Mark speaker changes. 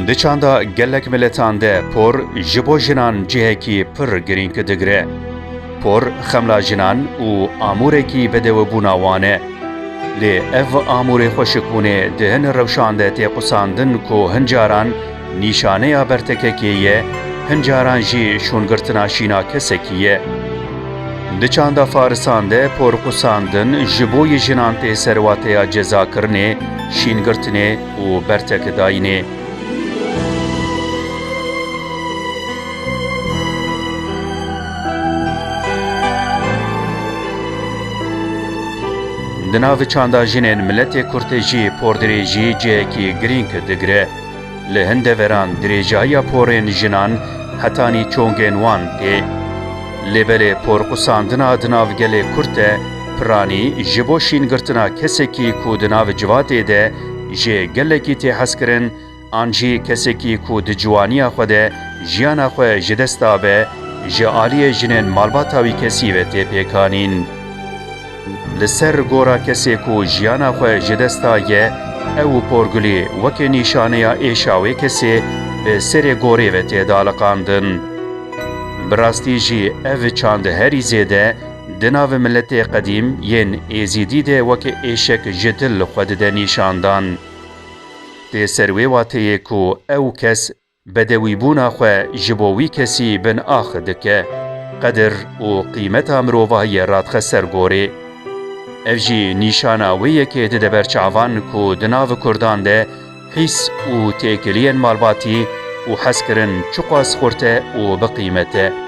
Speaker 1: Di çanda gelek miletan de por ji bo jinan cihekî pir girîng digire. Por xemla jinan û amûrekî bedewebûna wan e. Lê ev amûrê xweşikbûnê di hin rewşan de tê qusandin ku hin caran nîşaneya bertekekê ye, hin caran jî şûngirtina şîna kesekî ye. Di çanda Farisan de por qusandin ji bo yê jinan tê serwateya cezakirinê, şîngirtinê û bertekdayînê. Di navê çanda jinên miletê Kurtê jî pordirêjî cihekî girîng digire. Li hin deveran dirêjaya porên jinan hetanî çongên wan tê. Lêbelê porqusandina di nav gelê Kurt de piranî ji bo şîngirtina kesekî ku di nav civatê de jê gelekî tê hezkirin an jî kesekî ku di ciwaniya xwe de jiyana xwe ji dest dabe, ji aliyê jinên malbata wî kesî ve tê pêkanîn. Li ser gora kesê ku jiyana xwe ji dest da ye, ew û porgulê wekî nîşaneya êşa wê kesê bi serê gorê ve tê daliqandin. Bi rastî jî ev çand herî zêde di navê miletê qedîm yên êzîdî de wekî êşek ji dil xwe dide nîşandan. Tê ser wê wateyê ku ew kes bedewîbûna xwe ji bo wî kesî bin ax dike, qedir û qîmeta mirovahiyê radixe ser gorê. Ev jî nîşana wê yekê dide ber çavan ku di nav Kurdan de hîs û têkiliyên malbatî û hezkirin çi qas xurt e û bi qîmet e.